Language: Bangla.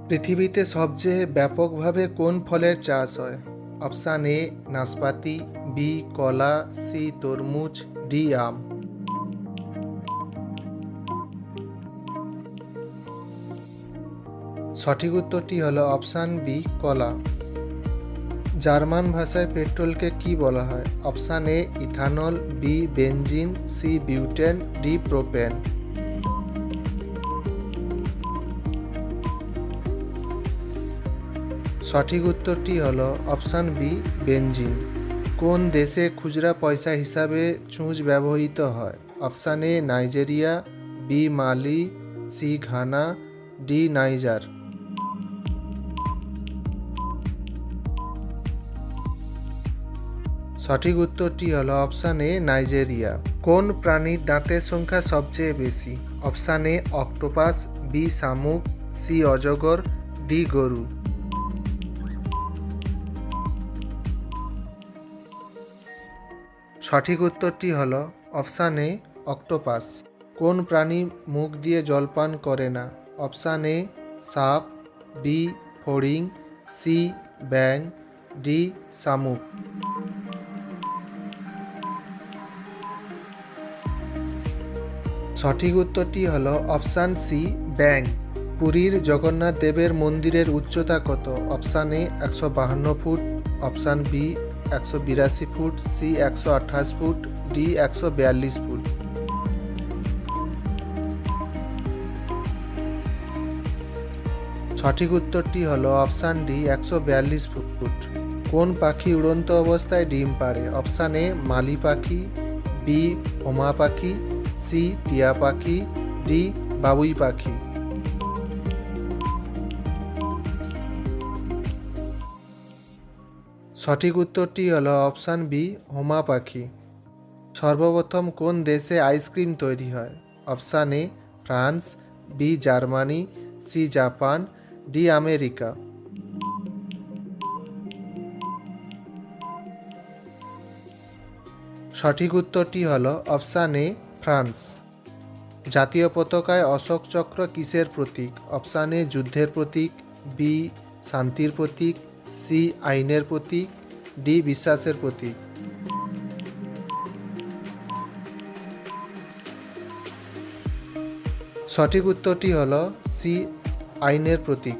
পৃথিবীতে সবচেয়ে ব্যাপকভাবে কোন ফলের চাষ হয়? অপশান এ নাশপাতি, বি কলা, সি তরমুজ, ডি আম। সঠিক উত্তরটি হলো অপশান বি কলা। জার্মান ভাষায় পেট্রোলকে কি বলা হয়? Option A ethanol, B benzene, C butane, D propane. সঠিক উত্তরটি হলো অপশান বি বেনজিন। কোন দেশে খুচরা পয়সা হিসাবে ছুঁচ ব্যবহৃত হয়? Option A Nigeria, B Mali, C Ghana, D Niger. সঠিক উত্তরটি হলো অপশান এ নাইজেরিয়া। কোন প্রাণীর দাঁতের সংখ্যা সবচেয়ে বেশি? অপশান এ অক্টোপাস, বি শামুক, সি অজগর, ডি গরু। সঠিক উত্তরটি হলো অপশান এ অক্টোপাস। কোন প্রাণী মুখ দিয়ে জল পান করে না? অপশান এ সাপ, বি ফড়িং, সি ব্যাং, ডি শামুক। সঠিক উত্তরটি হলো অপশান সি ব্যাং। পুরীর জগন্নাথ দেবের মন্দিরের উচ্চতা কত? Option A 152 foot, option B 182 foot, C 128 foot, D 142 foot. সঠিক উত্তরটি হলো অপশান ডি 142 ফুট। কোন পাখি উড়ন্ত অবস্থায় ডিম পাড়ে? অপশান এ মালি পাখি, বি হোমা পাখি, সি টিয়া পাখি, ডি বাবুই পাখি। সঠিক উত্তরটি হলো অপশান বি হোমা পাখি। সর্বপ্রথম কোন দেশে আইসক্রিম তৈরি হয়? Option A France, B Germany, C Japan, D America. সঠিক উত্তরটি হলো অপশান এ ফ্রান্স। জাতীয় পতাকায় অশোক চক্র কিসের প্রতীক? অপশান এ যুদ্ধের প্রতীক, বি শান্তির প্রতীক, সি আইনের প্রতীক, ডি বিশ্বাসের প্রতীক। সঠিক উত্তরটি হলো সি আইনের প্রতীক।